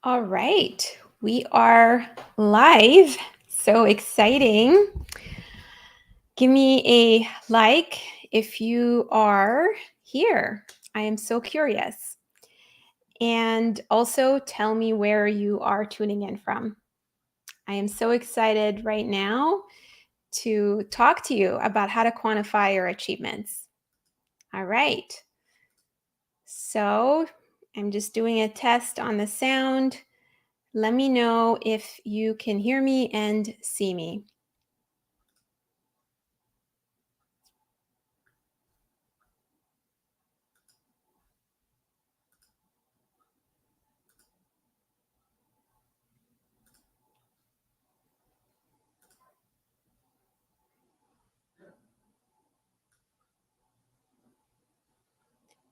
All right, we are live. So exciting. Give me a like if you are here. I am so curious. And also tell me where you are tuning in from. I am so excited right now to talk to you about how to quantify your achievements. All right. So I'm just doing a test on the sound. Let me know if you can hear me and see me.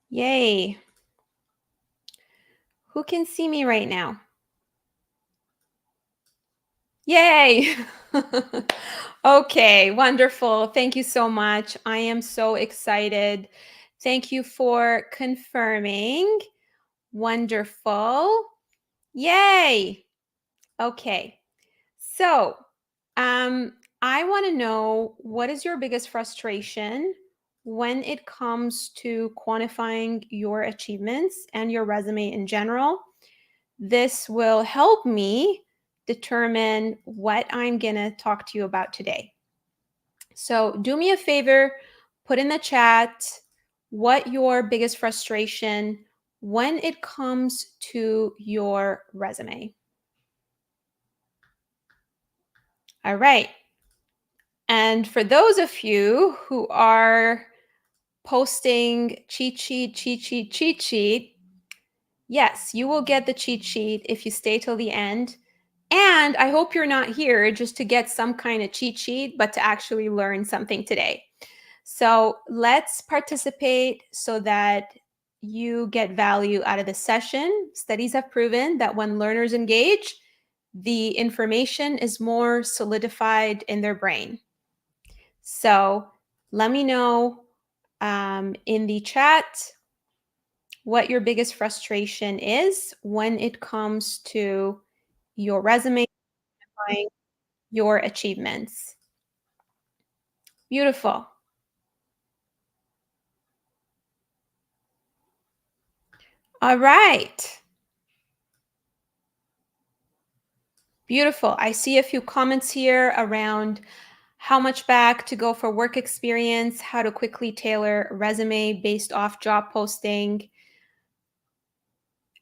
Yay. Who can see me right now? Yay. Okay, wonderful. Thank you so much. I am so excited. Thank you for confirming. Wonderful. Yay. Okay. So, I want to know, what is your biggest frustration when it comes to quantifying your achievements and your resume in general? This will help me determine what I'm going to talk to you about today. So, do me a favor, put in the chat what your biggest frustration when it comes to your resume. All right. And for those of you who are posting cheat sheet, cheat sheet, cheat sheet, yes, you will get the cheat sheet if you stay till the end. And I hope you're not here just to get some kind of cheat sheet, but to actually learn something today. So let's participate so that you get value out of the session. Studies have proven that when learners engage, the information is more solidified in their brain. So let me know in the chat what your biggest frustration is when it comes to your resume, your achievements. Beautiful. All right. Beautiful. I see a few comments here around how much back to go for work experience, how to quickly tailor a resume based off job posting.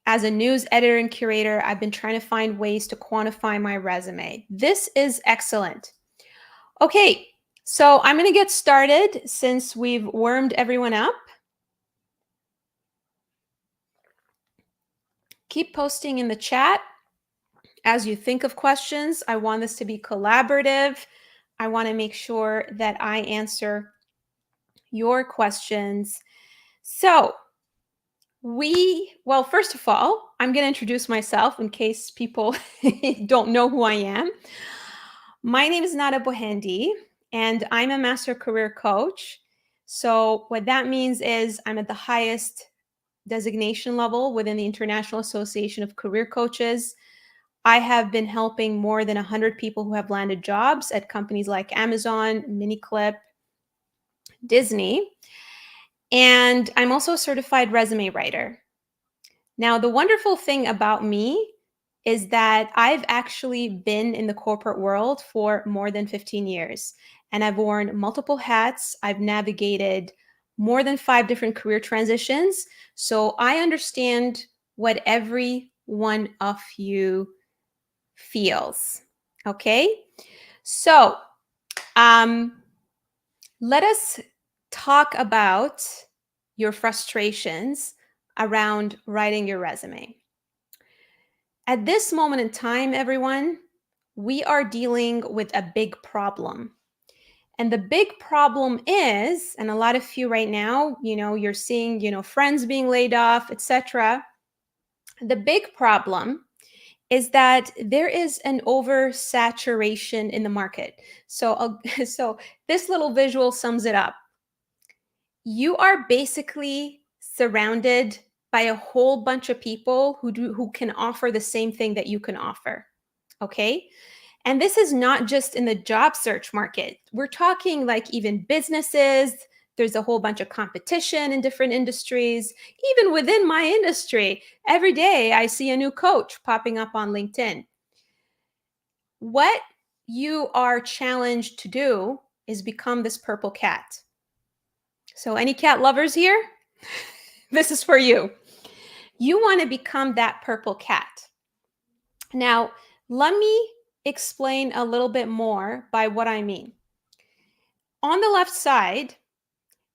As a news editor and curator, I've been trying to find ways to quantify my resume. This is excellent. Okay, so I'm going to get started since we've warmed everyone up. Keep posting in the chat as you think of questions. I want this to be collaborative. I want to make sure that I answer your questions. So, well, first of all, I'm going to introduce myself in case people don't know who I am. My name is Nada Bohendi, and I'm a master career coach. So, what that means is I'm at the highest designation level within the International Association of Career Coaches. I have been helping more than 100 people who have landed jobs at companies like Amazon, MiniClip, Disney. And I'm also a certified resume writer. Now, the wonderful thing about me is that I've actually been in the corporate world for more than 15 years, and I've worn multiple hats. I've navigated more than 5 different career transitions. So I understand what every one of you feels. Okay. So let us talk about your frustrations around writing your resume. At this moment in time, everyone, we are dealing with a big problem. And the big problem is, and a lot of you right now, you're seeing, friends being laid off, etc. The big problem is that there is an oversaturation in the market. So, so this little visual sums it up. You are basically surrounded by a whole bunch of people who can offer the same thing that you can offer. Okay? And this is not just in the job search market. We're talking like even businesses. There's a whole bunch of competition in different industries. Even within my industry, every day I see a new coach popping up on LinkedIn. What you are challenged to do is become this purple cat. So, any cat lovers here? This is for you. You want to become that purple cat. Now, let me explain a little bit more by what I mean. On the left side,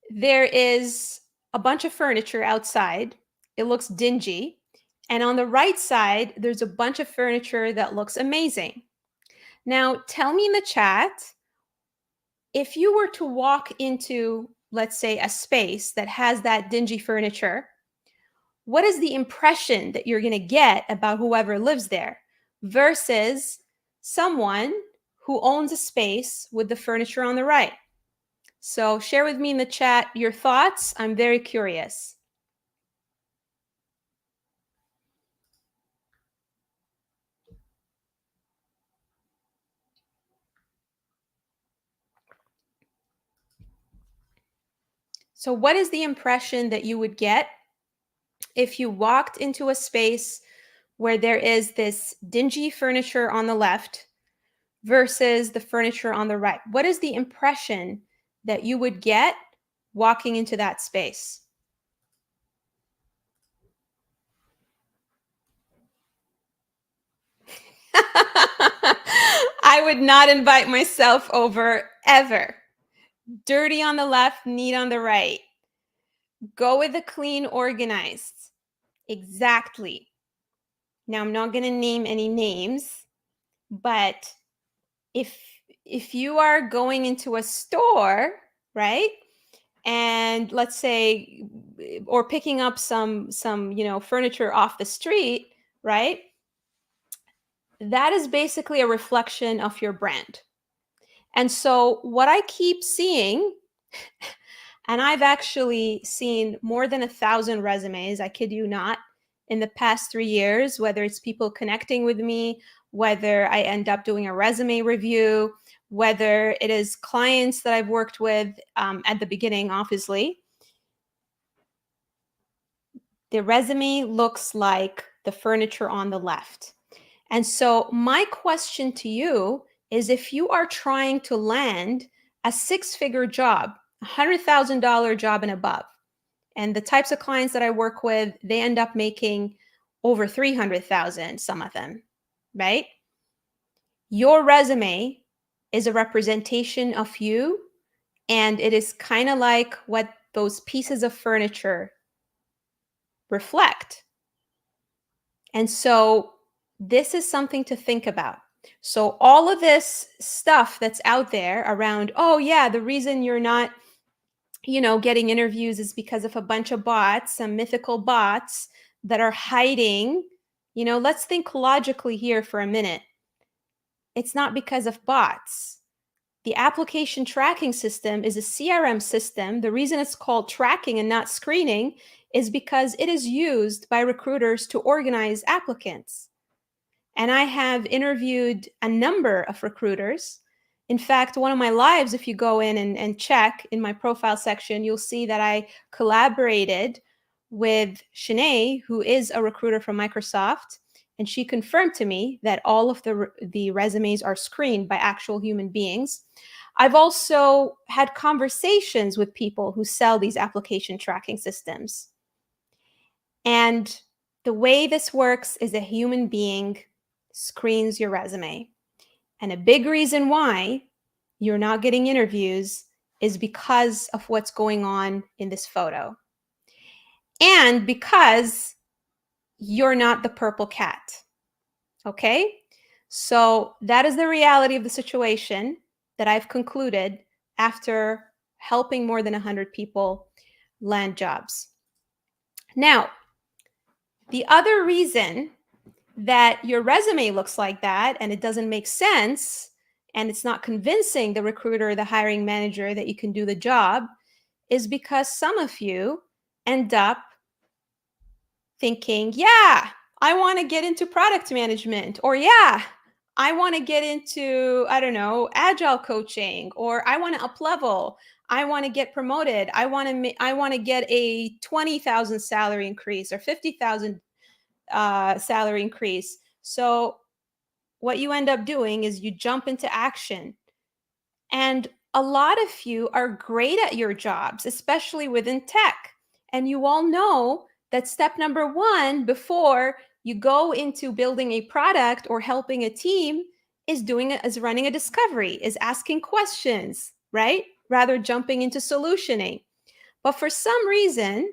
there is a bunch of furniture outside. It looks dingy. And on the right side, there's a bunch of furniture that looks amazing. Now, tell me in the chat, if you were to walk into, let's say, a space that has that dingy furniture, what is the impression that you're going to get about whoever lives there versus someone who owns a space with the furniture on the right? So share with me in the chat your thoughts. I'm very curious. So what is the impression that you would get if you walked into a space where there is this dingy furniture on the left versus the furniture on the right? What is the impression that you would get walking into that space? I would not invite myself over ever. Dirty on the left, neat on the right. Go with the clean, organized. Exactly. Now, I'm not going to name any names, but if if you are going into a store, right? And let's say or picking up some, furniture off the street, right? That is basically a reflection of your brand. And so what I keep seeing, and I've actually seen more than 1,000 resumes, I kid you not, in the past 3 years, whether it's people connecting with me, whether I end up doing a resume review, whether it is clients that I've worked with at the beginning, obviously. The resume looks like the furniture on the left. And so, my question to you is if you are trying to land a six-figure job, $100,000 job and above, and the types of clients that I work with, they end up making over 300,000, some of them, right? Your resume is a representation of you, and it is kind of like what those pieces of furniture reflect. And so this is something to think about. So all of this stuff that's out there around, oh yeah, the reason you're not, getting interviews is because of a bunch of bots, some mythical bots that are hiding. Let's think logically here for a minute. It's not because of bots. The application tracking system is a CRM system. The reason it's called tracking and not screening is because it is used by recruiters to organize applicants. And I have interviewed a number of recruiters. In fact, one of my lives, if you go in and check in my profile section, you'll see that I collaborated with Shanae, who is a recruiter from Microsoft. And she confirmed to me that all of the resumes are screened by actual human beings. I've also had conversations with people who sell these application tracking systems. And the way this works is a human being screens your resume. And a big reason why you're not getting interviews is because of what's going on in this photo. And because you're not the purple cat. Okay? So that is the reality of the situation that I've concluded after helping more than 100 people land jobs. Now, the other reason that your resume looks like that and it doesn't make sense and it's not convincing the recruiter or the hiring manager that you can do the job is because some of you end up thinking, yeah, I want to get into product management, or yeah, I want to get into, I don't know, agile coaching, or I want to up level. I want to get promoted. I want to get a 20,000 salary increase or 50,000 salary increase. So what you end up doing is you jump into action. And a lot of you are great at your jobs, especially within tech. And you all know that step number one before you go into building a product or helping a team is running a discovery, is asking questions, right? Rather jumping into solutioning. But for some reason,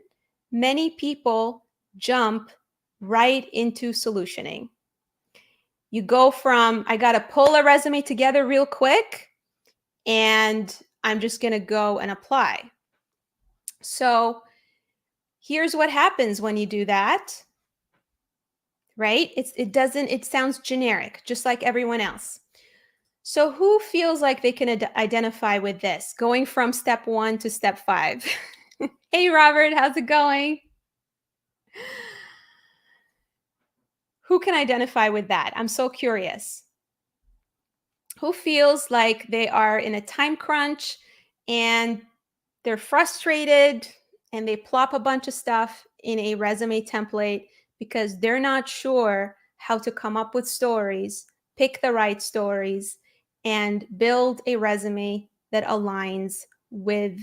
many people jump right into solutioning. You go from, I got to pull a resume together real quick and I'm just going to go and apply. So here's what happens when you do that, right? It sounds generic, just like everyone else. So who feels like they can identify with this, going from step 1 to step 5? Hey, Robert, how's it going? Who can identify with that? I'm so curious. Who feels like they are in a time crunch and they're frustrated and they plop a bunch of stuff in a resume template because they're not sure how to come up with stories, pick the right stories, and build a resume that aligns with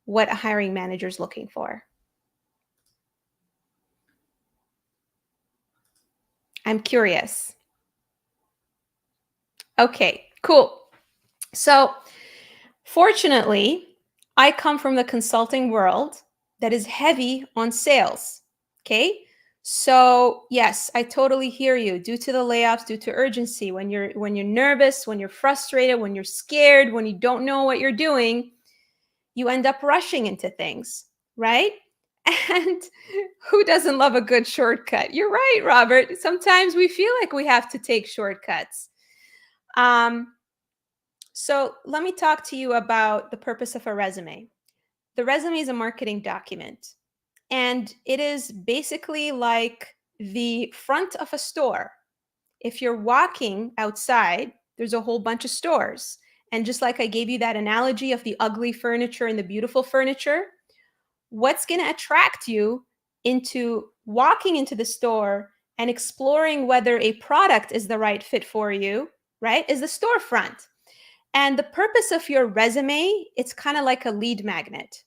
what a hiring manager is looking for? I'm curious. Okay, cool. So, fortunately, I come from the consulting world that is heavy on sales. Okay. So, yes, I totally hear you. Due to the layoffs, due to urgency, when you're nervous, when you're frustrated, when you're scared, when you don't know what you're doing, you end up rushing into things, right? And who doesn't love a good shortcut? You're right, Robert. Sometimes we feel like we have to take shortcuts. Um, so let me talk to you about the purpose of a resume. The resume is a marketing document, and it is basically like the front of a store. If you're walking outside, there's a whole bunch of stores. And just like I gave you that analogy of the ugly furniture and the beautiful furniture, what's going to attract you into walking into the store and exploring whether a product is the right fit for you, right, is the storefront. And the purpose of your resume, it's kind of like a lead magnet.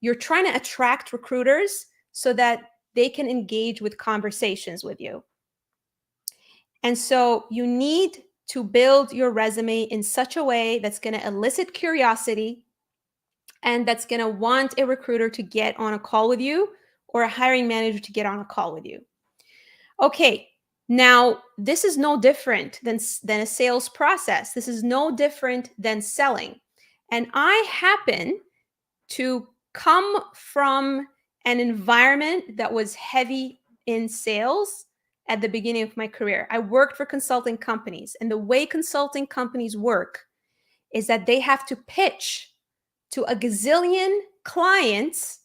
You're trying to attract recruiters so that they can engage with conversations with you. And so you need to build your resume in such a way that's going to elicit curiosity and that's going to want a recruiter to get on a call with you or a hiring manager to get on a call with you. Okay, now this is no different than a sales process. This is no different than selling. And I happen to come from an environment that was heavy in sales at the beginning of my career. I worked for consulting companies, and the way consulting companies work is that they have to pitch to a gazillion clients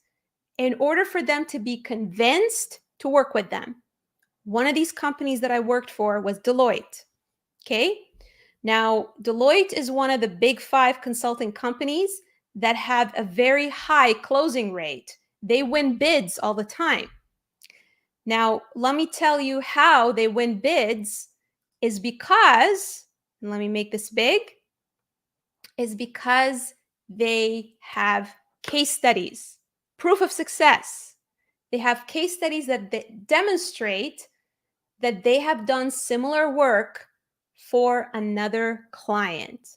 in order for them to be convinced to work with them. One of these companies that I worked for was Deloitte. Okay. Now, Deloitte is one of the big 5 consulting companies that have a very high closing rate. They win bids all the time. Now, let me tell you how they win bids is because, and let me make this big, is because they have case studies, proof of success. They have case studies that demonstrate that they have done similar work for another client.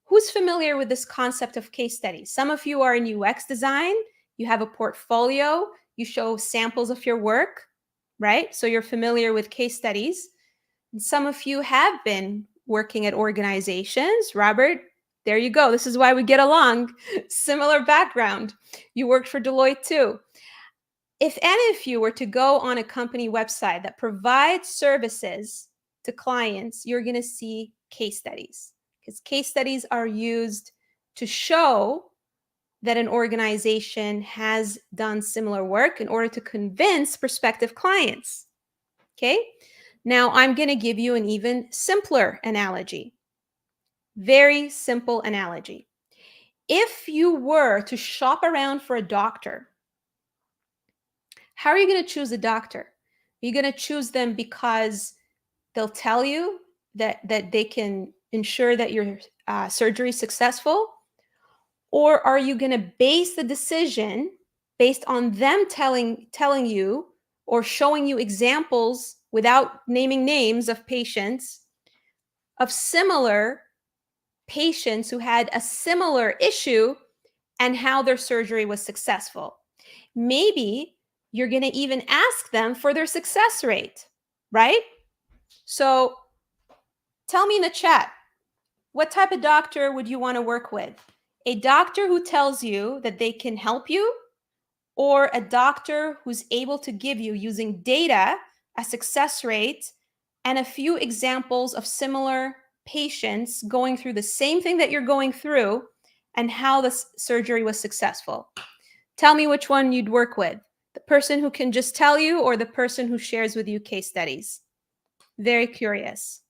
Who's familiar with this concept of case studies? Some of you are in UX design, you have a portfolio, you show samples of your work, right? So you're familiar with case studies. And some of you have been working at organizations. Robert, there you go. This is why we get along. Similar background. You worked for Deloitte too. If any of you were to go on a company website that provides services to clients, you're going to see case studies, because case studies are used to show that an organization has done similar work in order to convince prospective clients. Okay? Now I'm going to give you an even simpler analogy. Very simple analogy. If you were to shop around for a doctor, how are you going to choose a doctor? Are you going to choose them because they'll tell you that they can ensure that your surgery is successful? Or are you going to base the decision based on them telling you or showing you examples without naming names of patients, of similar patients who had a similar issue and how their surgery was successful? Maybe you're going to even ask them for their success rate, right? So tell me in the chat, what type of doctor would you want to work with? A doctor who tells you that they can help you, or a doctor who's able to give you, using data, a success rate and a few examples of similar patients going through the same thing that you're going through and how the surgery was successful? Tell me which one you'd work with. The person who can just tell you, or the person who shares with you case studies? Very curious.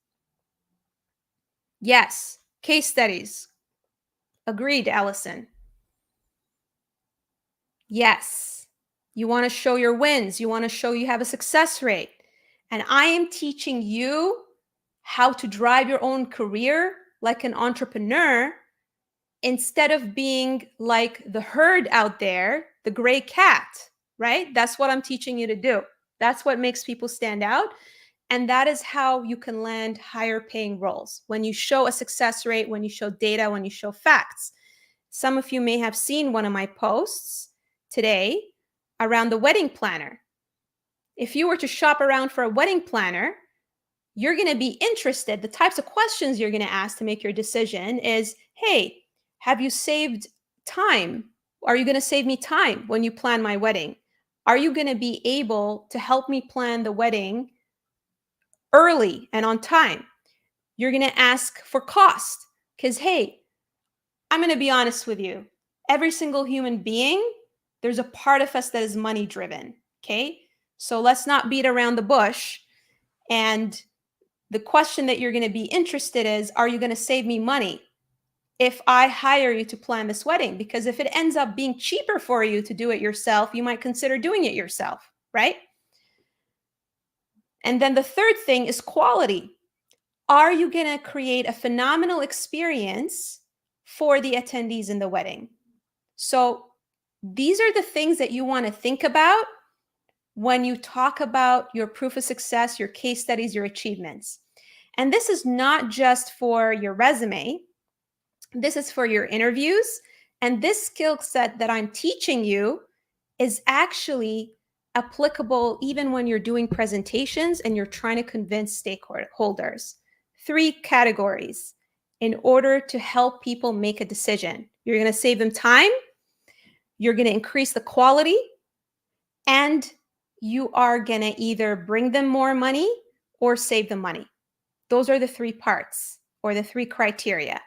Yes, case studies. Agreed, Allison. Yes. You want to show your wins. You want to show you have a success rate. And I am teaching you how to drive your own career like an entrepreneur, instead of being like the herd out there, the gray cat, right? That's what I'm teaching you to do. That's what makes people stand out. And that is how you can land higher paying roles. When you show a success rate, when you show data, when you show facts. Some of you may have seen one of my posts today around the wedding planner. If you were to shop around for a wedding planner, you're going to be interested. The types of questions you're going to ask to make your decision is, hey, have you saved time? Are you going to save me time when you plan my wedding? Are you going to be able to help me plan the wedding early and on time? You're going to ask for cost because, hey, I'm going to be honest with you. Every single human being, there's a part of us that is money driven. Okay. So let's not beat around the bush. And the question that you're going to be interested is, are you going to save me money if I hire you to plan this wedding? Because if it ends up being cheaper for you to do it yourself, you might consider doing it yourself, right? And then the third thing is quality. Are you going to create a phenomenal experience for the attendees in the wedding? So these are the things that you want to think about when you talk about your proof of success, your case studies, your achievements. And this is not just for your resume. This is for your interviews. And this skill set that I'm teaching you is actually applicable even when you're doing presentations and you're trying to convince stakeholders. 3 categories in order to help people make a decision. You're going to save them time, you're going to increase the quality, and you are going to either bring them more money or save them money. Those are the 3 parts, or the 3 criteria.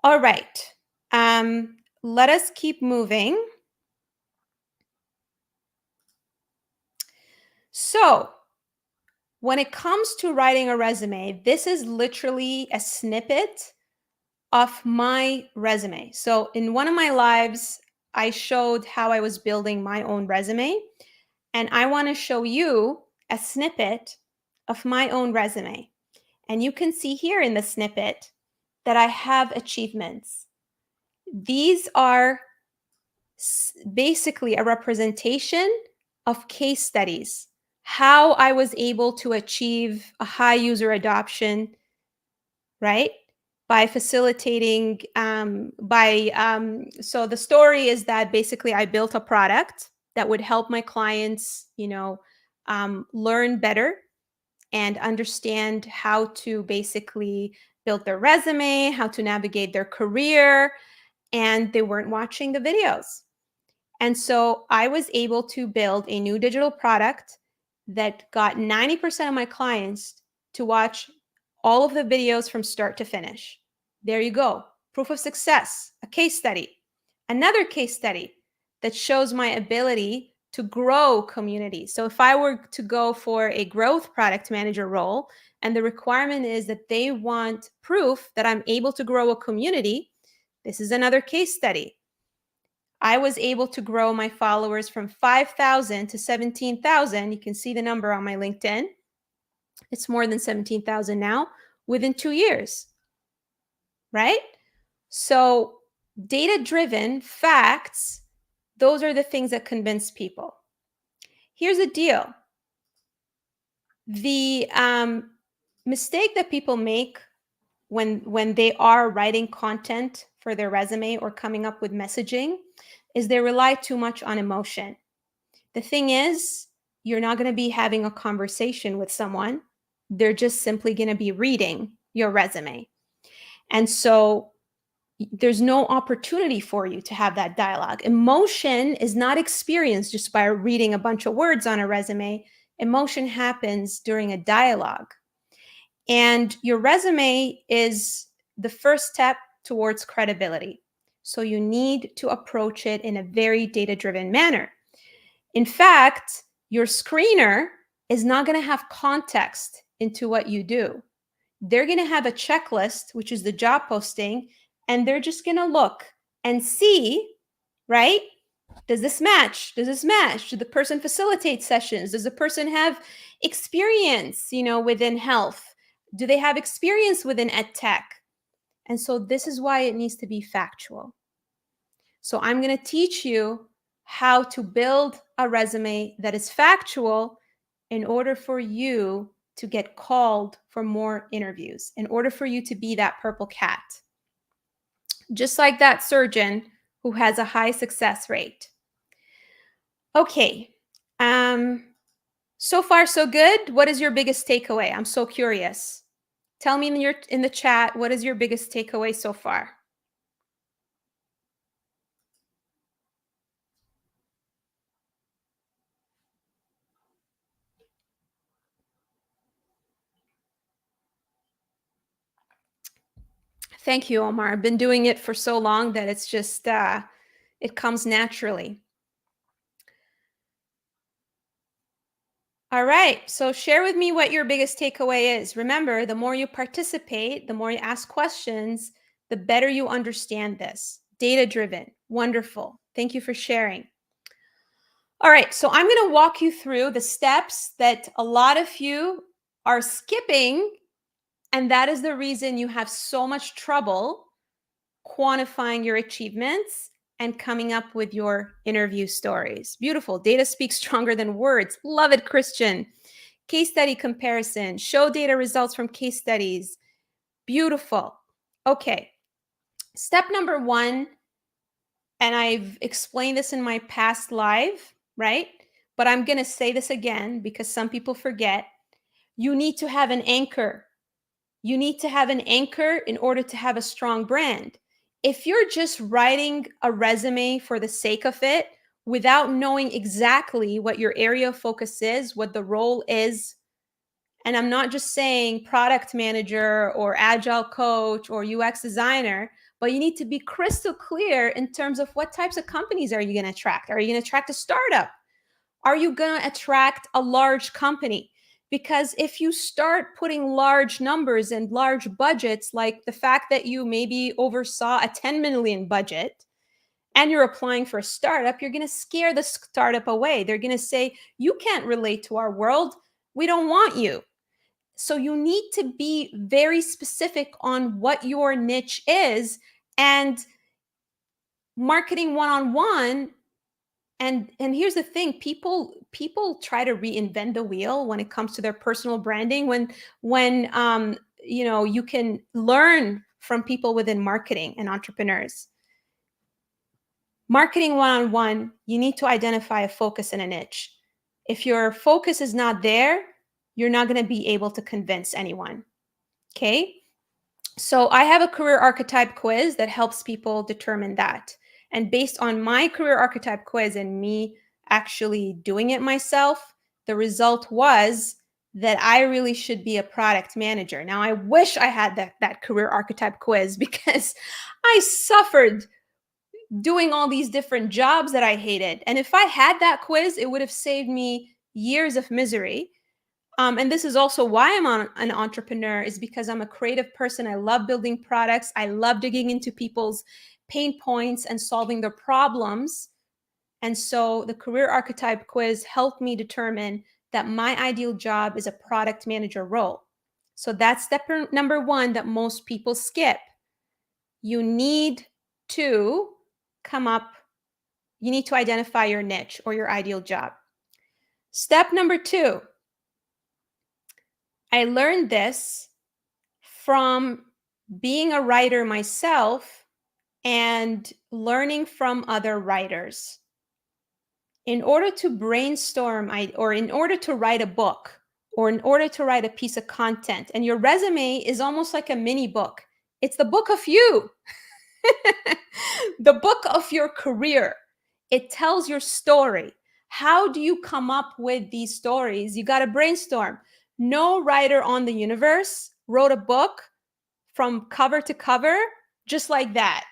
All right. Let us keep moving. So when it comes to writing a resume, this is literally a snippet of my resume. So in one of my lives, I showed how I was building my own resume. And I want to show you a snippet of my own resume. And you can see here in the snippet that I have achievements. These are basically a representation of case studies, how I was able to achieve a high user adoption, right? By facilitating, so the story is that basically I built a product that would help my clients, learn better and understand how to basically build their resume, how to navigate their career, and they weren't watching the videos. And so I was able to build a new digital product that got 90% of my clients to watch all of the videos from start to finish. There you go. Proof of success, a case study. Another case study that shows my ability to grow communities. So if I were to go for a growth product manager role, and the requirement is that they want proof that I'm able to grow a community, this is another case study. I was able to grow my followers from 5,000 to 17,000. You can see the number on my LinkedIn. It's more than 17,000 now within 2 years, right? So data-driven facts, those are the things that convince people. Here's the deal. The mistake that people make when they are writing content for their resume or coming up with messaging is they rely too much on emotion. The thing is, you're not going to be having a conversation with someone. They're just simply going to be reading your resume. And so there's no opportunity for you to have that dialogue. Emotion is not experienced just by reading a bunch of words on a resume. Emotion happens during a dialogue. And your resume is the first step towards credibility. So you need to approach it in a very data-driven manner. In fact, your screener is not going to have context into what you do. They're going to have a checklist, which is the job posting, and they're just going to look and see, right? Does this match? Does this match? Does the person facilitate sessions? Does the person have experience, within health? Do they have experience within ed tech? And so this is why it needs to be factual. So I'm going to teach you how to build a resume that is factual in order for you to get called for more interviews, in order for you to be that purple cat. Just like that surgeon who has a high success rate. Okay. So far, so good. What is your biggest takeaway? I'm so curious. Tell me in the chat, what is your biggest takeaway so far? Thank you, Omar. I've been doing it for so long that it's just, it comes naturally. All right, so share with me what your biggest takeaway is. Remember, the more you participate, the more you ask questions, the better you understand this. Data-driven, wonderful. Thank you for sharing. All right, so I'm going to walk you through the steps that a lot of you are skipping, and that is the reason you have so much trouble quantifying your achievements and coming up with your interview stories. Beautiful. Data speaks stronger than words. Love it, Christian. Case study comparison. Show data results from case studies. Beautiful. Okay. Step number 1, and I've explained this in my past live, right? But I'm going to say this again because some people forget. You need to have an anchor. You need to have an anchor in order to have a strong brand. If you're just writing a resume for the sake of it without knowing exactly what your area of focus is, what the role is, and I'm not just saying product manager or agile coach or UX designer, but you need to be crystal clear in terms of what types of companies are you going to attract? Are you going to attract a startup? Are you going to attract a large company? Because if you start putting large numbers and large budgets, like the fact that you maybe oversaw a 10 million budget and you're applying for a startup, you're going to scare the startup away. They're going to say, you can't relate to our world. We don't want you. So you need to be very specific on what your niche is, and marketing one-on-one. And here's the thing, people try to reinvent the wheel when it comes to their personal branding, when you can learn from people within marketing and entrepreneurs. Marketing one-on-one, you need to identify a focus and a niche. If your focus is not there, you're not going to be able to convince anyone. Okay? So I have a career archetype quiz that helps people determine that. And based on my career archetype quiz and me actually doing it myself, the result was that I really should be a product manager. Now, I wish I had that career archetype quiz because I suffered doing all these different jobs that I hated. And if I had that quiz, it would have saved me years of misery. And this is also why I'm an entrepreneur, is because I'm a creative person. I love building products. I love digging into people's pain points and solving their problems. And so the career archetype quiz helped me determine that my ideal job is a product manager role. So that's step number one that most people skip. You need to you need to identify your niche or your ideal job. Step number two, I learned this from being a writer myself and learning from other writers. In order to brainstorm, or in order to write a book, or in order to write a piece of content, and your resume is almost like a mini book. It's the book of you, the book of your career. It tells your story. How do you come up with these stories? You got to brainstorm. No writer on the universe wrote a book from cover to cover just like that.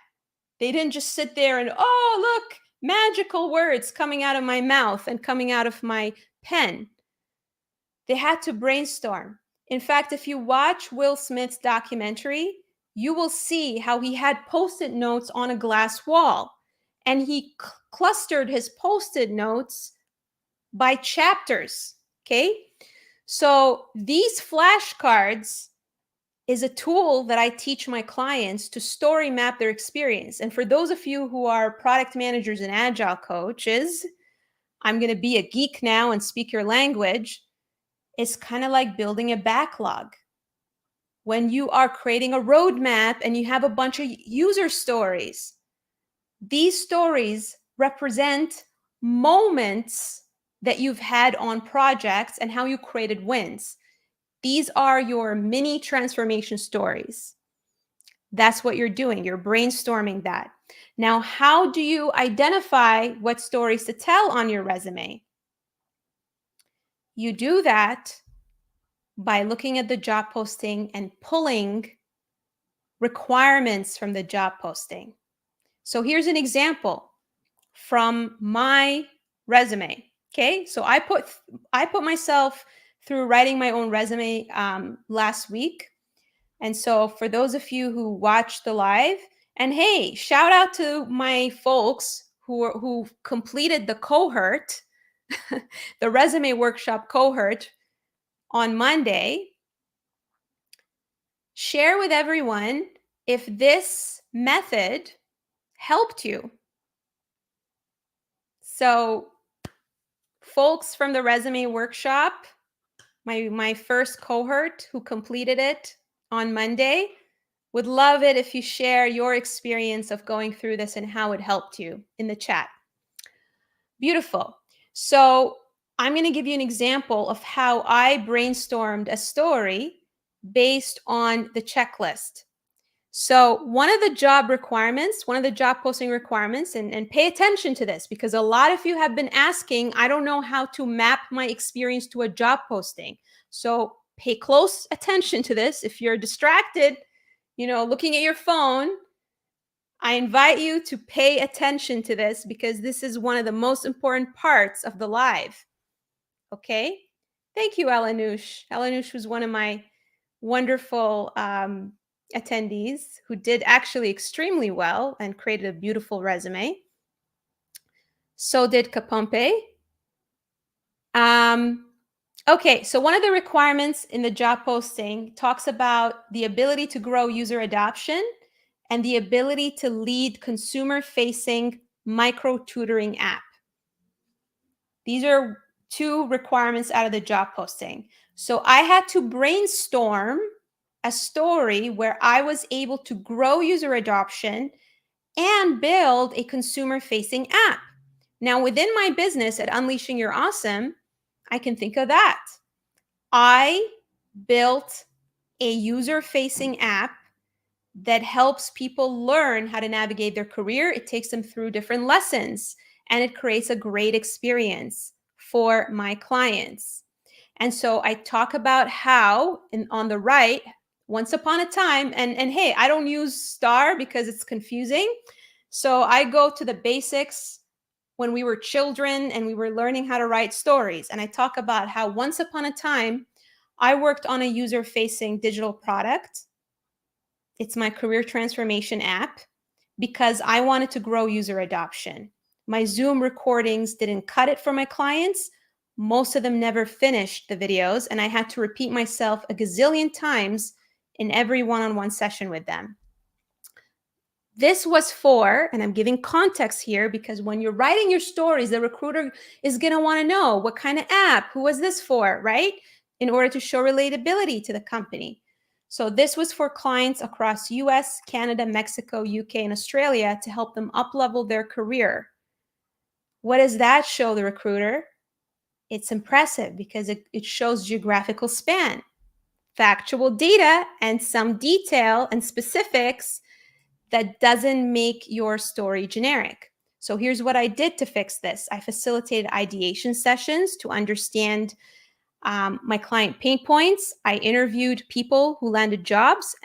They didn't just sit there and, oh, look, magical words coming out of my mouth and coming out of my pen. They had to brainstorm. In fact, if you watch Will Smith's documentary, you will see how he had Post-it notes on a glass wall, and he clustered his Post-it notes by chapters, okay? So these flashcards is a tool that I teach my clients to story map their experience. And for those of you who are product managers and agile coaches, I'm going to be a geek now and speak your language. It's kind of like building a backlog. When you are creating a roadmap and you have a bunch of user stories, these stories represent moments that you've had on projects and how you created wins. These are your mini transformation stories. That's what you're doing. You're brainstorming that. Now, how do you identify what stories to tell on your resume? You do that by looking at the job posting and pulling requirements from the job posting. So here's an example from my resume. Okay, so I put myself through writing my own resume last week. And so for those of you who watched the live, and hey, shout out to my folks who completed the cohort, the resume workshop cohort on Monday. Share with everyone if this method helped you. So folks from the resume workshop, my first cohort who completed it on Monday, would love it if you share your experience of going through this and how it helped you in the chat. Beautiful. So I'm going to give you an example of how I brainstormed a story based on the checklist. So one of the job requirements, one of the job posting requirements, and pay attention to this because a lot of you have been asking, I don't know how to map my experience to a job posting. So pay close attention to this. If you're distracted, looking at your phone, I invite you to pay attention to this because this is one of the most important parts of the live. Okay? Thank you, Elanush. Elanush was one of my wonderful attendees who did actually extremely well and created a beautiful resume. So did Kapompe. Okay, so one of the requirements in the job posting talks about the ability to grow user adoption and the ability to lead consumer-facing micro-tutoring app. These are two requirements out of the job posting. So I had to brainstorm a story where I was able to grow user adoption and build a consumer-facing app. Now, within my business at Unleashing Your Awesome, I can think of that. I built a user-facing app that helps people learn how to navigate their career. It takes them through different lessons, and it creates a great experience for my clients. And so I talk about how, on the right, once upon a time, and hey, I don't use star because it's confusing. So I go to the basics when we were children and we were learning how to write stories. And I talk about how once upon a time, I worked on a user-facing digital product. It's my career transformation app because I wanted to grow user adoption. My Zoom recordings didn't cut it for my clients. Most of them never finished the videos, and I had to repeat myself a gazillion times in every one-on-one session with them. This was for, and I'm giving context here because when you're writing your stories, the recruiter is going to want to know what kind of app, who was this for, right? In order to show relatability to the company. So this was for clients across US, Canada, Mexico, UK, and Australia to help them up-level their career. What does that show the recruiter? It's impressive because it shows geographical span, factual data, and some detail and specifics that doesn't make your story generic. So here's what I did to fix this. I facilitated ideation sessions to understand my client pain points. I interviewed people who landed jobs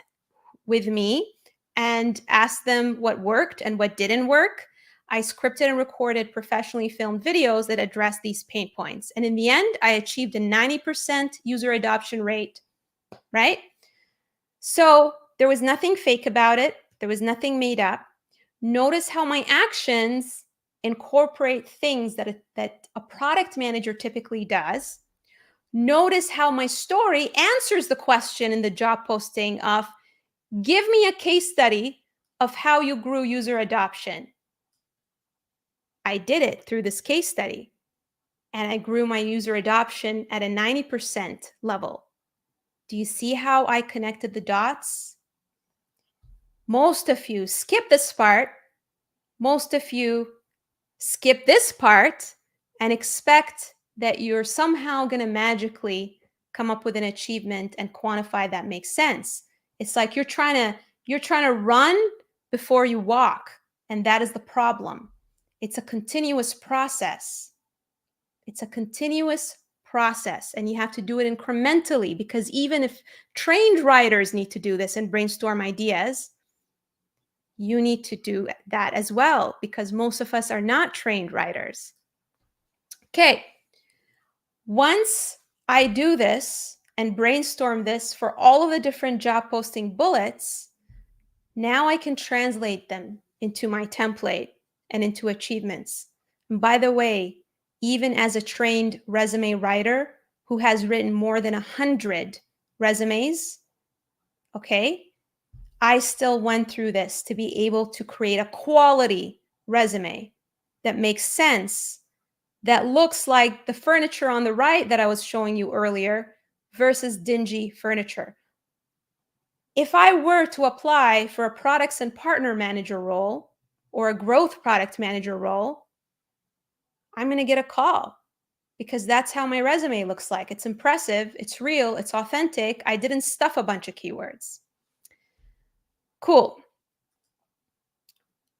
with me and asked them what worked and what didn't work. I scripted and recorded professionally filmed videos that addressed these pain points. And in the end, I achieved a 90% user adoption rate, right? So there was nothing fake about it. There was nothing made up. Notice how my actions incorporate things that a product manager typically does. Notice how my story answers the question in the job posting of, give me a case study of how you grew user adoption. I did it through this case study, and I grew my user adoption at a 90% level. Do you see how I connected the dots? Most of you skip this part. Most of you skip this part and expect that you're somehow going to magically come up with an achievement and quantify that makes sense. It's like you're trying to run before you walk, and that is the problem. It's a continuous process. It's a continuous process, and you have to do it incrementally, because even if trained writers need to do this and brainstorm ideas, you need to do that as well, because most of us are not trained writers. Okay, once I do this and brainstorm this for all of the different job posting bullets, now I can translate them into my template and into achievements. And by the way, even as a trained resume writer who has written more than 100 resumes, okay, I still went through this to be able to create a quality resume that makes sense, that looks like the furniture on the right that I was showing you earlier versus dingy furniture. If I were to apply for a products and partner manager role or a growth product manager role, I'm going to get a call because that's how my resume looks like. It's impressive, it's real, it's authentic. I didn't stuff a bunch of keywords. Cool.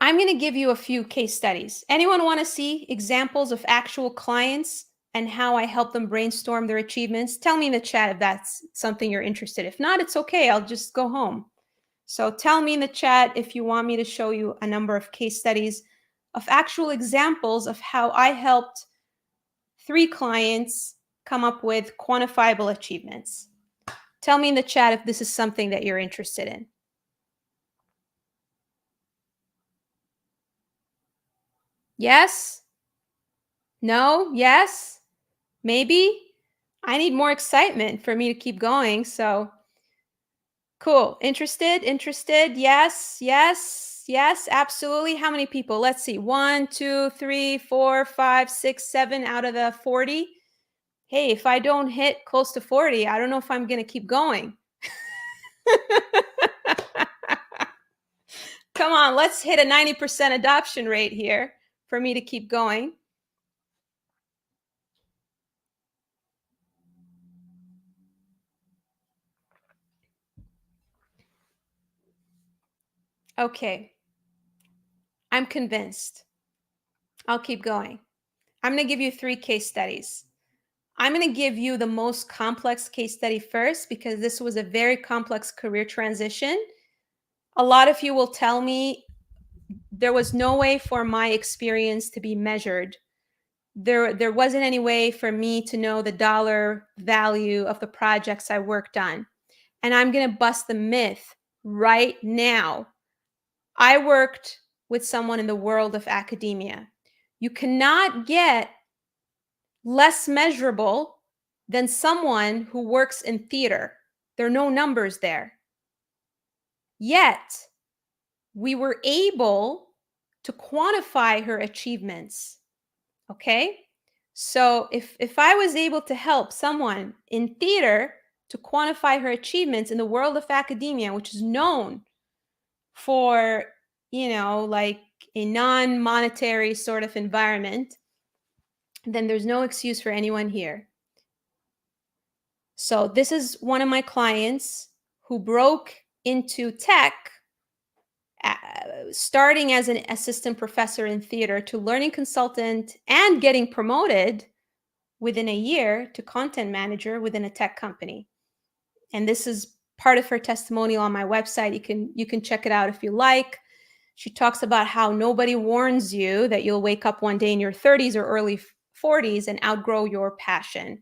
I'm going to give you a few case studies. Anyone want to see examples of actual clients and how I help them brainstorm their achievements? Tell me in the chat if that's something you're interested in. If not, it's okay. I'll just go home. So tell me in the chat if you want me to show you a number of case studies of actual examples of how I helped 3 clients come up with quantifiable achievements. Tell me in the chat if this is something that you're interested in. Yes? No? Yes? Maybe? I need more excitement for me to keep going. So cool. Interested? Interested? Yes, yes, yes, absolutely. How many people? Let's see. 1, 2, 3, 4, 5, 6, 7 out of the 40. Hey, if I don't hit close to 40, I don't know if I'm going to keep going. Come on, let's hit a 90% adoption rate here for me to keep going. Okay. I'm convinced. I'll keep going. I'm going to give you 3 case studies. I'm going to give you the most complex case study first because this was a very complex career transition. A lot of you will tell me there was no way for my experience to be measured. There wasn't any way for me to know the dollar value of the projects I worked on. And I'm going to bust the myth right now. I worked with someone in the world of academia. You cannot get less measurable than someone who works in theater. There are no numbers there. Yet, we were able to quantify her achievements. Okay? So if I was able to help someone in theater to quantify her achievements in the world of academia, which is known for, like a non-monetary sort of environment, then there's no excuse for anyone here. So this is one of my clients who broke into tech, starting as an assistant professor in theater to learning consultant and getting promoted within a year to content manager within a tech company. And this is part of her testimonial on my website. You can check it out if you like. She talks about how nobody warns you that you'll wake up one day in your 30s or early 40s and outgrow your passion.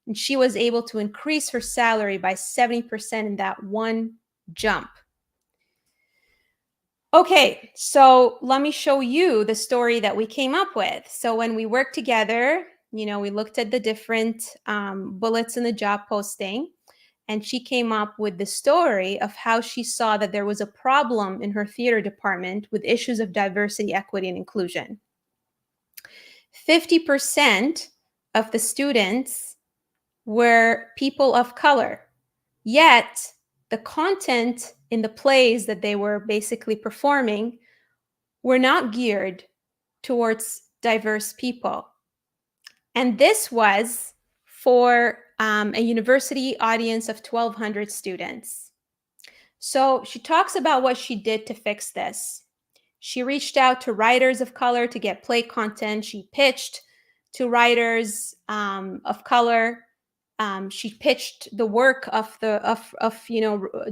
And she was able to increase her salary by 70% in that one jump. Okay, so let me show you the story that we came up with. So when we worked together, we looked at the different bullets in the job posting, and she came up with the story of how she saw that there was a problem in her theater department with issues of diversity, equity, and inclusion. 50% of the students were people of color, yet the content in the plays that they were basically performing were not geared towards diverse people. And this was for a university audience of 1,200 students. So she talks about what she did to fix this. She reached out to writers of color to get play content. She pitched to writers of color. She pitched the work of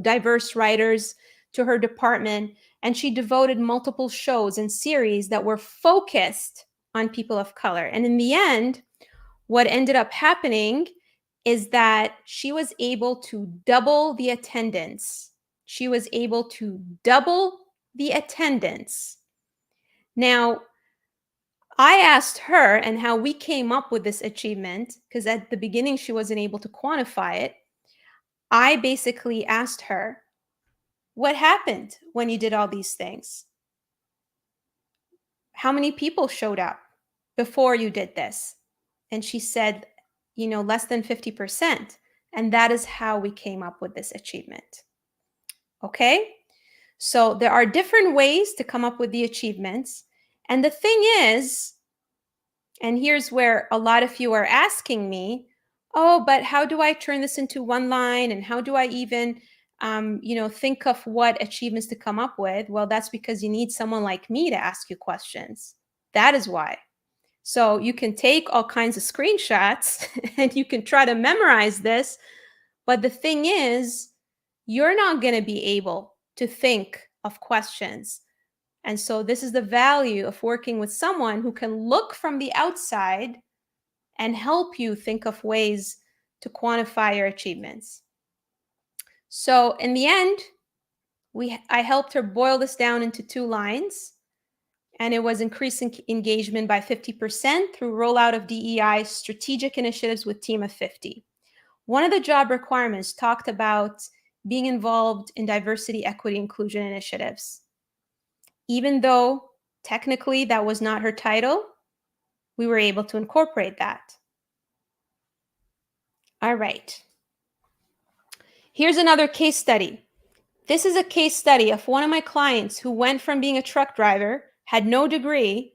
diverse writers to her department, and she devoted multiple shows and series that were focused on people of color. And in the end, what ended up happening is that she was able to double the attendance. She was able to double the attendance. Now, I asked her and how we came up with this achievement, because at the beginning she wasn't able to quantify it. I basically asked her, what happened when you did all these things? How many people showed up before you did this? And she said, less than 50%. And that is how we came up with this achievement. Okay? So there are different ways to come up with the achievements. And the thing is, and here's where a lot of you are asking me, oh, but how do I turn this into one line? And how do I even, think of what achievements to come up with? Well, that's because you need someone like me to ask you questions. That is why. So you can take all kinds of screenshots and you can try to memorize this. But the thing is, you're not going to be able to think of questions. And so this is the value of working with someone who can look from the outside and help you think of ways to quantify your achievements. So in the end, I helped her boil this down into 2 lines, and it was increasing engagement by 50% through rollout of DEI strategic initiatives with team of 50. One of the job requirements talked about being involved in diversity, equity, inclusion initiatives. Even though technically that was not her title, we were able to incorporate that. All right. Here's another case study. This is a case study of one of my clients who went from being a truck driver, had no degree,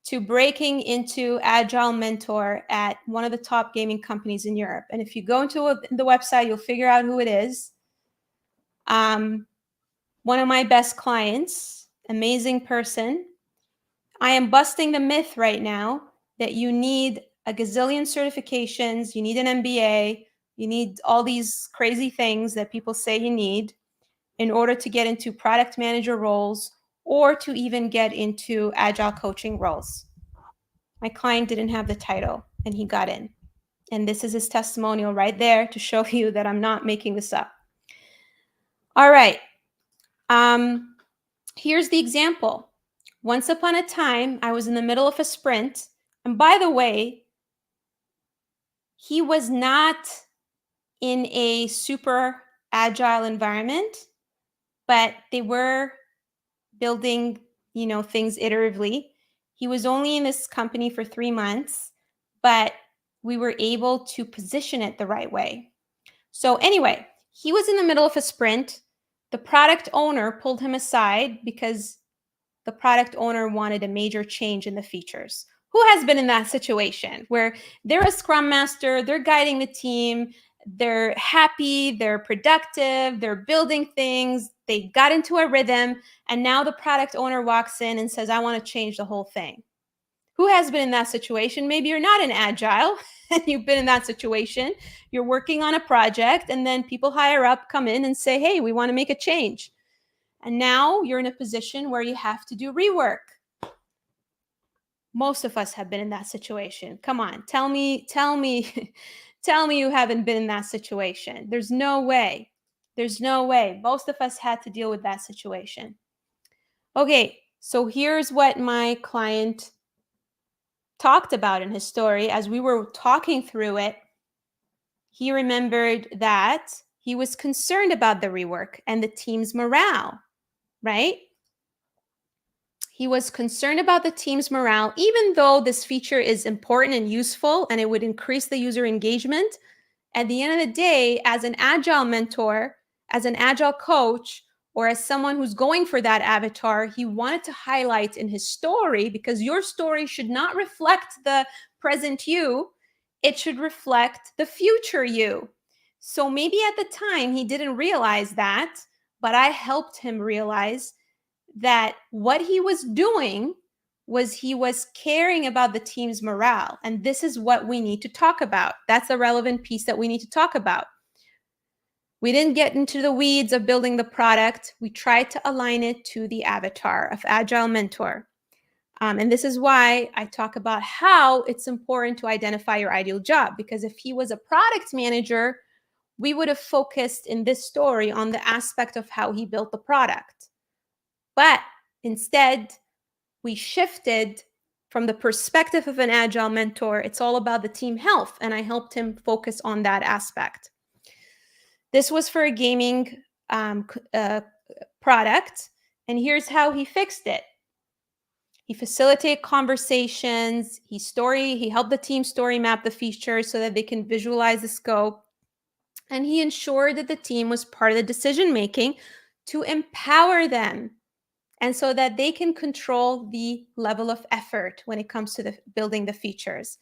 to breaking into Agile Mentor at one of the top gaming companies in Europe. And if you go into the website, you'll figure out who it is. One of my best clients, amazing person. I am busting the myth right now that you need a gazillion certifications, you need an MBA, you need all these crazy things that people say you need in order to get into product manager roles or to even get into agile coaching roles. My client didn't have the title and he got in. And this is his testimonial right there to show you that I'm not making this up. All right. Here's the example. Once upon a time, I was in the middle of a sprint. And by the way, he was not in a super agile environment, but they were building, things iteratively. He was only in this company for 3 months, but we were able to position it the right way. So anyway, he was in the middle of a sprint. The product owner pulled him aside because the product owner wanted a major change in the features. Who has been in that situation where they're a scrum master, they're guiding the team, they're happy, they're productive, they're building things, they got into a rhythm, and now the product owner walks in and says, I want to change the whole thing. Who has been in that situation? Maybe you're not in agile and you've been in that situation. You're working on a project and then people higher up come in and say, hey, we want to make a change. And now you're in a position where you have to do rework. Most of us have been in that situation. Come on, tell me, tell me you haven't been in that situation. There's no way. There's no way. Most of us had to deal with that situation. Okay, so here's what my client talked about in his story. As we were talking through it, he remembered that he was concerned about the rework and the team's morale, right? He was concerned about the team's morale, even though this feature is important and useful and it would increase the user engagement. At the end of the day, as an agile mentor, as an agile coach, or as someone who's going for that avatar, he wanted to highlight in his story, because your story should not reflect the present you, it should reflect the future you. So maybe at the time he didn't realize that, but I helped him realize that what he was doing was he was caring about the team's morale. And this is what we need to talk about. That's the relevant piece that we need to talk about. We didn't get into the weeds of building the product. We tried to align it to the avatar of Agile Mentor. And this is why I talk about how it's important to identify your ideal job, because if he was a product manager, we would have focused in this story on the aspect of how he built the product. But instead, we shifted from the perspective of an agile mentor. It's all about the team health, and I helped him focus on that aspect. This was for a gaming product, and here's how he fixed it. He facilitated conversations. He helped the team story map the features so that they can visualize the scope. And he ensured that the team was part of the decision making to empower them, and so that they can control the level of effort when it comes to building the features.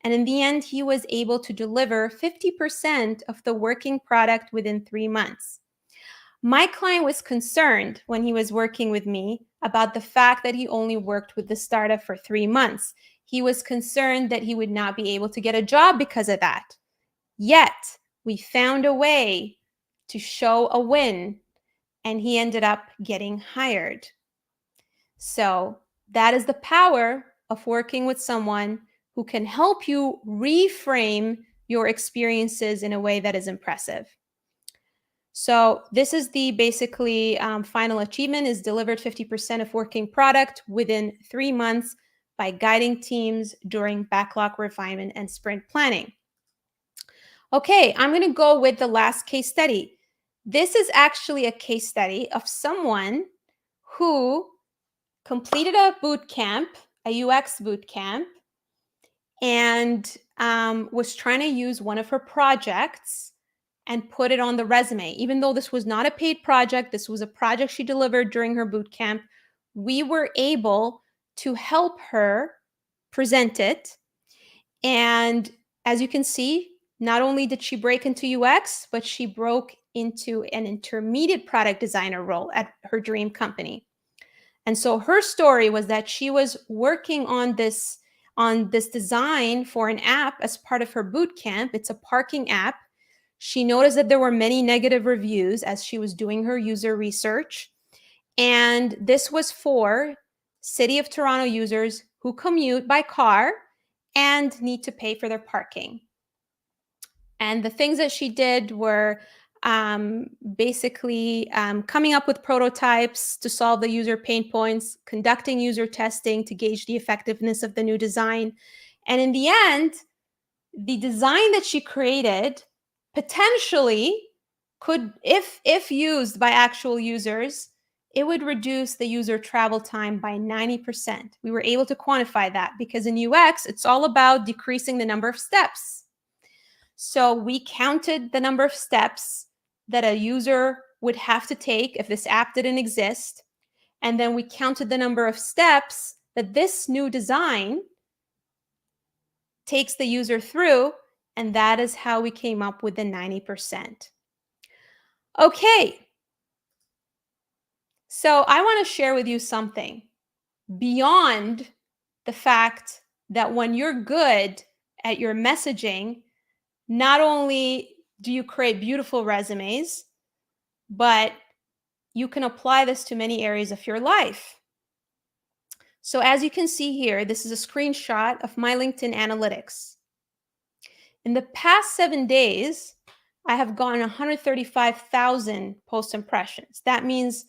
And in the end, he was able to deliver 50% of the working product within 3 months. My client was concerned when he was working with me about the fact that he only worked with the startup for 3 months. He was concerned that he would not be able to get a job because of that. Yet, we found a way to show a win, and he ended up getting hired. So that is the power of working with someone who can help you reframe your experiences in a way that is impressive. So this is the basically final achievement is delivered 50% of working product within 3 months by guiding teams during backlog refinement and sprint planning. Okay, I'm going to go with the last case study. This is actually a case study of someone who completed a boot camp, a UX boot camp, and was trying to use one of her projects and put it on the resume. Even though this was not a paid project, this was a project she delivered during her boot camp, we were able to help her present it. And as you can see, not only did she break into UX, but she broke into an intermediate product designer role at her dream company. And so her story was that she was working on this design for an app as part of her boot camp. It's a parking app. She noticed that there were many negative reviews as she was doing her user research. And this was for City of Toronto users who commute by car and need to pay for their parking. And the things that she did were basically coming up with prototypes to solve the user pain points, conducting user testing to gauge the effectiveness of the new design. And in the end, the design that she created potentially could, if used by actual users, it would reduce the user travel time by 90%. We were able to quantify that because in UX, it's all about decreasing the number of steps. So we counted the number of steps that a user would have to take if this app didn't exist. And then we counted the number of steps that this new design takes the user through. And that is how we came up with the 90%. Okay. So I want to share with you something beyond the fact that when you're good at your messaging, not only do you create beautiful resumes, but you can apply this to many areas of your life. So as you can see here, this is a screenshot of my LinkedIn analytics. In the past 7 days, I have gotten 135,000 post impressions. That means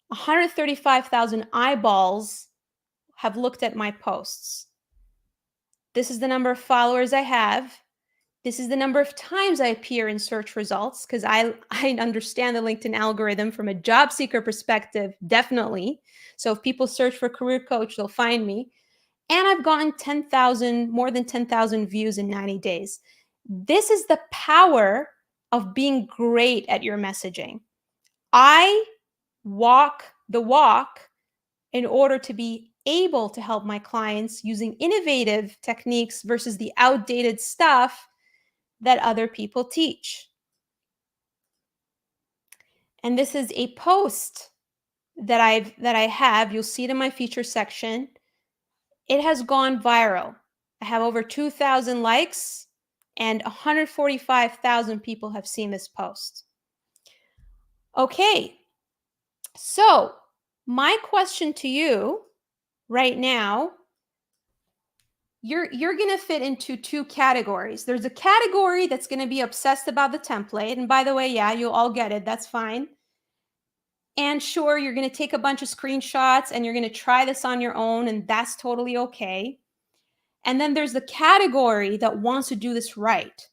135,000 eyeballs have looked at my posts. This is the number of followers I have. This is the number of times I appear in search results, because I understand the LinkedIn algorithm from a job seeker perspective, definitely. So if people search for career coach, they'll find me. And I've gotten more than 10,000 views in 90 days. This is the power of being great at your messaging. I walk the walk in order to be able to help my clients using innovative techniques versus the outdated stuff that other people teach. And this is a post that I have. You'll see it in my feature section. It has gone viral. I have over 2,000 likes and 145,000 people have seen this post. Okay, so my question to you right now, you're going to fit into two categories. There's a category that's going to be obsessed about the template. And by the way, yeah, you'll all get it. That's fine. And sure, you're going to take a bunch of screenshots and you're going to try this on your own, and that's totally okay. And then there's the category that wants to do this right,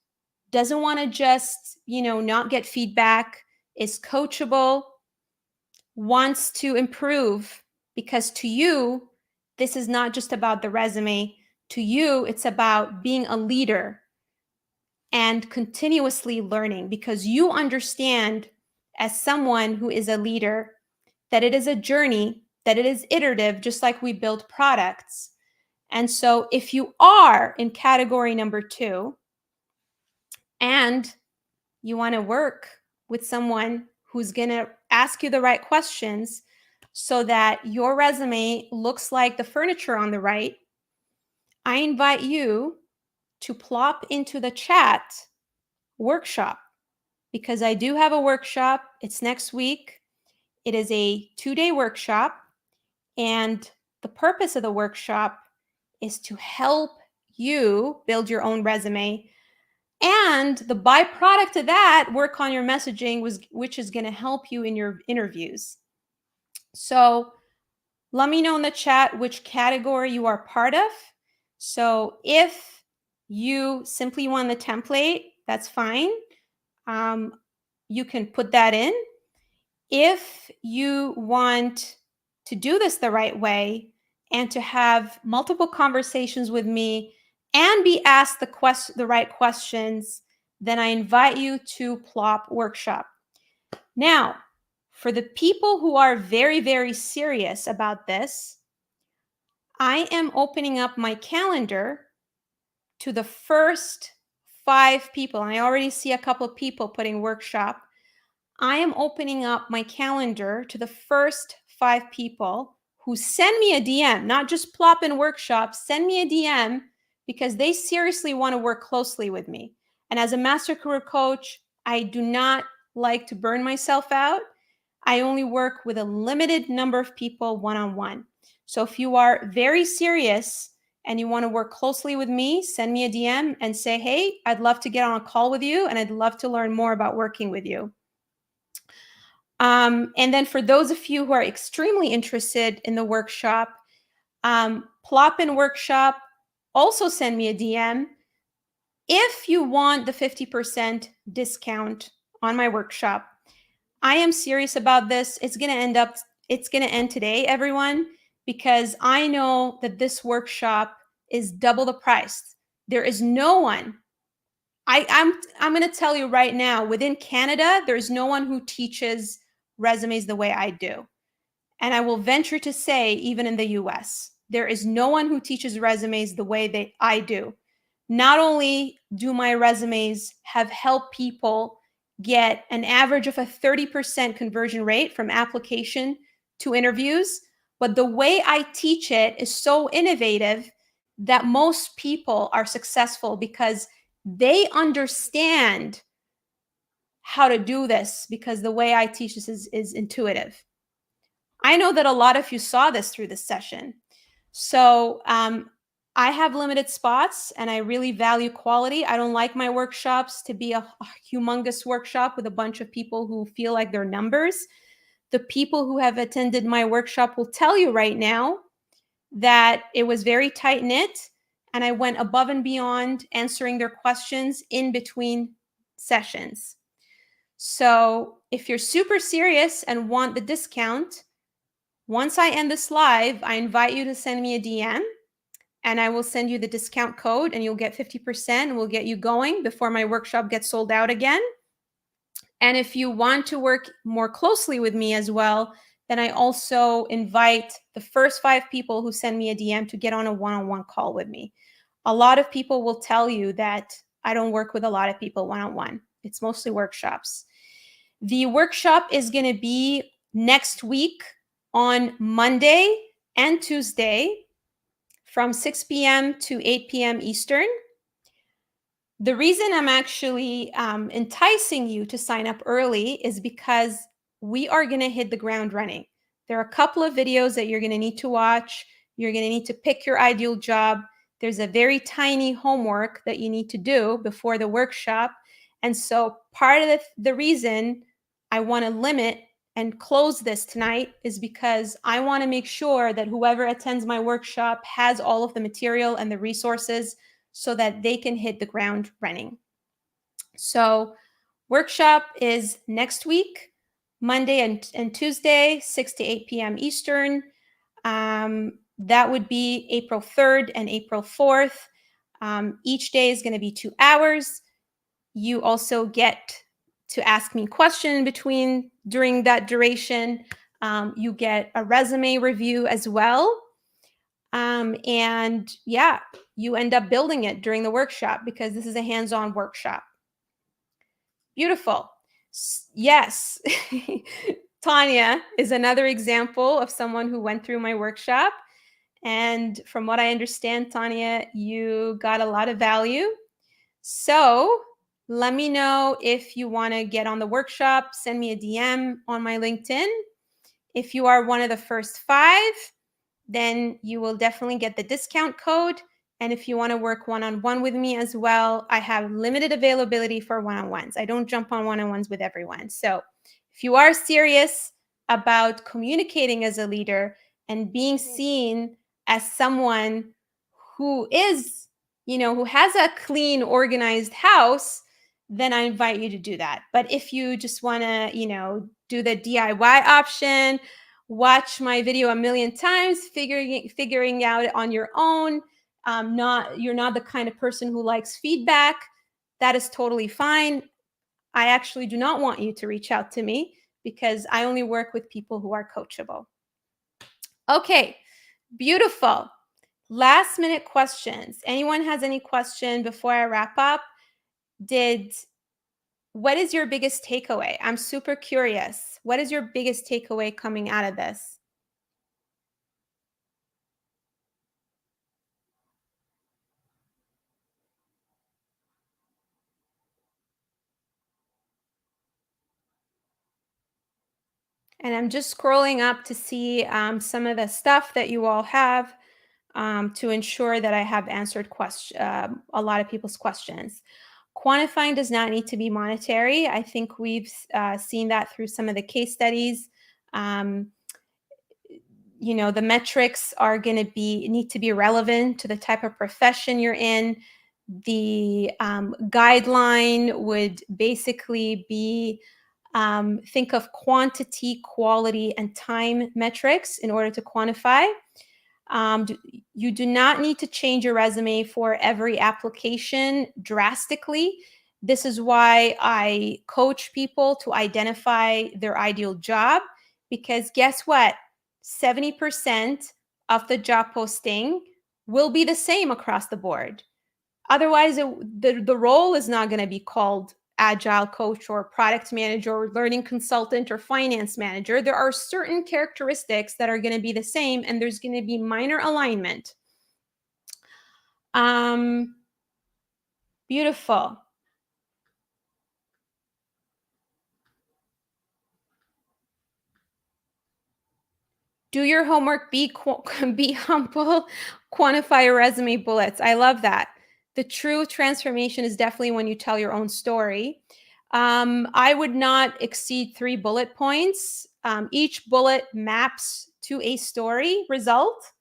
doesn't want to just, not get feedback, is coachable, wants to improve, because to you, this is not just about the resume. To you, it's about being a leader and continuously learning, because you understand as someone who is a leader that it is a journey, that it is iterative, just like we build products. And so if you are in category number 2 and you want to work with someone who's going to ask you the right questions so that your resume looks like the furniture on the right, I invite you to plop into the chat workshop, because I do have a workshop. It's next week. It is a 2-day workshop. And the purpose of the workshop is to help you build your own resume. And the byproduct of that, work on your messaging, which is going to help you in your interviews. So let me know in the chat which category you are part of. So if you simply want the template, that's fine. You can put that in. If you want to do this the right way and to have multiple conversations with me and be asked the right questions, then I invite you to plop workshop. Now, for the people who are very, very serious about this, I am opening up my calendar to the first 5 people. And I already see a couple of people putting workshop. I am opening up my calendar to the first 5 people who send me a DM, not just plop in workshop, send me a DM because they seriously want to work closely with me. And as a master career coach, I do not like to burn myself out. I only work with a limited number of people one-on-one. So if you are very serious and you want to work closely with me, send me a DM and say, hey, I'd love to get on a call with you and I'd love to learn more about working with you. And then for those of you who are extremely interested in the workshop, plop in workshop, also send me a DM. If you want the 50% discount on my workshop, I am serious about this. It's going to end today, everyone, because I know that this workshop is double the price. There is no one. I'm going to tell you right now, within Canada, there is no one who teaches resumes the way I do. And I will venture to say, even in the US, there is no one who teaches resumes the way that I do. Not only do my resumes have helped people get an average of a 30% conversion rate from application to interviews, but the way I teach it is so innovative that most people are successful because they understand how to do this, because the way I teach this is intuitive. I know that a lot of you saw this through this session. So I have limited spots and I really value quality. I don't like my workshops to be a humongous workshop with a bunch of people who feel like they're numbers. The people who have attended my workshop will tell you right now that it was very tight knit and I went above and beyond answering their questions in between sessions. So if you're super serious and want the discount, once I end this live, I invite you to send me a DM and I will send you the discount code and you'll get 50% and we'll get you going before my workshop gets sold out again. And if you want to work more closely with me as well, then I also invite the first 5 people who send me a DM to get on a one-on-one call with me. A lot of people will tell you that I don't work with a lot of people one-on-one. It's mostly workshops. The workshop is going to be next week on Monday and Tuesday from 6 p.m. to 8 p.m. Eastern. The reason I'm actually enticing you to sign up early is because we are going to hit the ground running. There are a couple of videos that you're going to need to watch. You're going to need to pick your ideal job. There's a very tiny homework that you need to do before the workshop. And so part of the reason I want to limit and close this tonight is because I want to make sure that whoever attends my workshop has all of the material and the resources so that they can hit the ground running. So workshop is next week, Monday and Tuesday, 6 to 8 p.m. Eastern. That would be April 3rd and April 4th. Each day is going to be 2 hours. You also get to ask me questions during that duration. You get a resume review as well. And yeah, you end up building it during the workshop because this is a hands-on workshop. Beautiful. Yes. Tanya is another example of someone who went through my workshop. And from what I understand, Tanya, you got a lot of value. So let me know if you want to get on the workshop. Send me a DM on my LinkedIn. If you are one of the first 5, then you will definitely get the discount code. And if you want to work one-on-one with me as well, I have limited availability for one-on-ones. I don't jump on one-on-ones with everyone. So if you are serious about communicating as a leader and being seen as someone who is, who has a clean, organized house, then I invite you to do that. But if you just want to, do the DIY option, watch my video a million times, figuring out it on your own, you're not the kind of person who likes feedback, that is totally fine. I actually do not want you to reach out to me because I only work with people who are coachable. Okay, beautiful. Last minute questions. Anyone has any question before I wrap up? What is your biggest takeaway? I'm super curious. What is your biggest takeaway coming out of this? And I'm just scrolling up to see some of the stuff that you all have to ensure that I have answered a lot of people's questions. Quantifying does not need to be monetary. I think we've seen that through some of the case studies. Um, the metrics are going to be need to be relevant to the type of profession you're in. The guideline would basically be think of quantity, quality, and time metrics in order to quantify. You do not need to change your resume for every application drastically. This is why I coach people to identify their ideal job, because guess what? 70% of the job posting will be the same across the board. Otherwise, the role is not going to be called agile coach or product manager or learning consultant or finance manager. There are certain characteristics that are going to be the same, and there's going to be minor alignment. Beautiful. Do your homework, be humble, quantify your resume bullets. I love that. The true transformation is definitely when you tell your own story. I would not exceed 3 bullet points. Each bullet maps to a story result.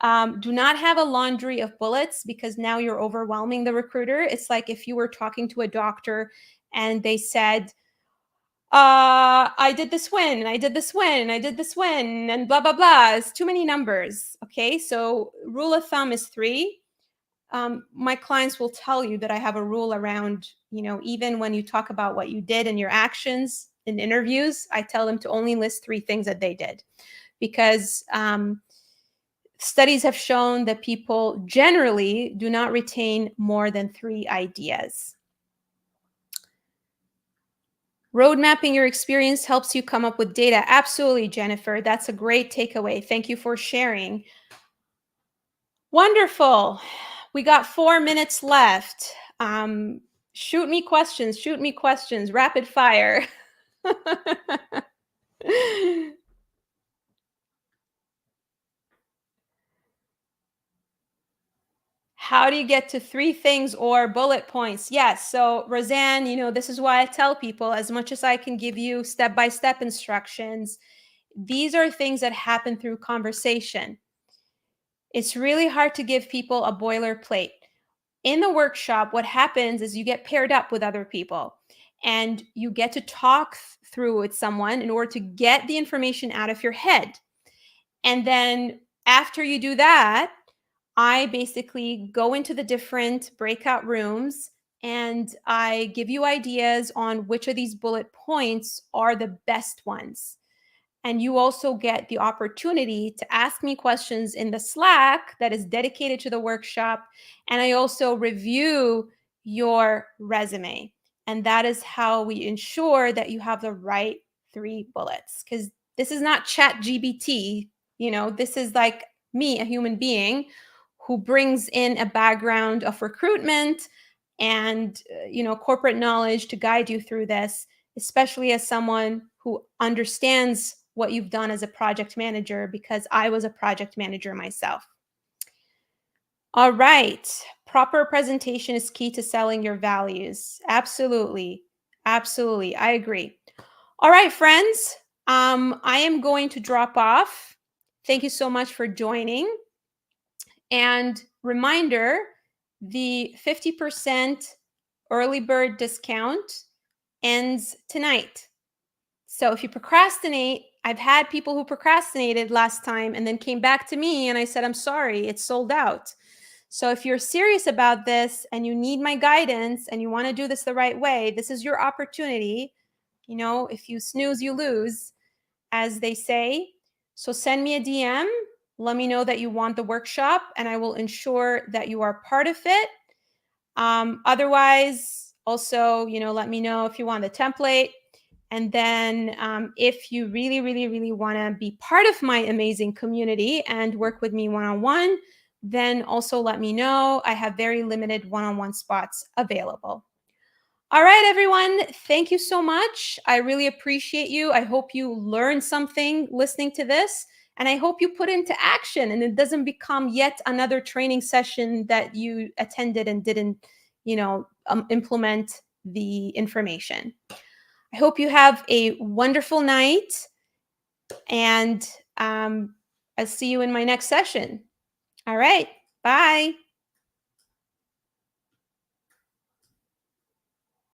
Do not have a laundry of bullets, because now you're overwhelming the recruiter. It's like if you were talking to a doctor and they said, I did this when, and I did this when, and I did this when, and blah, blah, blah. It's too many numbers. Okay. So rule of thumb is 3. My clients will tell you that I have a rule around, even when you talk about what you did and your actions in interviews, I tell them to only list 3 things that they did, because studies have shown that people generally do not retain more than 3 ideas. Road mapping your experience helps you come up with data. Absolutely, Jennifer. That's a great takeaway. Thank you for sharing. Wonderful. We got 4 minutes left. Shoot me questions, rapid fire. How do you get to 3 things or bullet points? Yes. So, Roseanne, this is why I tell people, as much as I can give you step-by-step instructions, these are things that happen through conversation. It's really hard to give people a boilerplate. In the workshop, what happens is you get paired up with other people and you get to talk through with someone in order to get the information out of your head. And then after you do that, I basically go into the different breakout rooms and I give you ideas on which of these bullet points are the best ones. And you also get the opportunity to ask me questions in the Slack that is dedicated to the workshop. And I also review your resume. And that is how we ensure that you have the right 3 bullets. Because this is not Chat GBT. This is like me, a human being who brings in a background of recruitment and corporate knowledge to guide you through this, especially as someone who understands what you've done as a project manager, because I was a project manager myself. All right. Proper presentation is key to selling your values. Absolutely. Absolutely. I agree. All right, friends. I am going to drop off. Thank you so much for joining. And reminder, the 50% early bird discount ends tonight. So if you procrastinate, I've had people who procrastinated last time and then came back to me and I said, I'm sorry, it's sold out. So if you're serious about this and you need my guidance and you want to do this the right way, this is your opportunity. If you snooze, you lose, as they say. So send me a DM. Let me know that you want the workshop and I will ensure that you are part of it. Otherwise, also, let me know if you want the template. And then if you really, really, really want to be part of my amazing community and work with me one-on-one, then also let me know. I have very limited one-on-one spots available. All right, everyone. Thank you so much. I really appreciate you. I hope you learned something listening to this, and I hope you put into action and it doesn't become yet another training session that you attended and didn't, implement the information. I hope you have a wonderful night, and I'll see you in my next session. All right. Bye.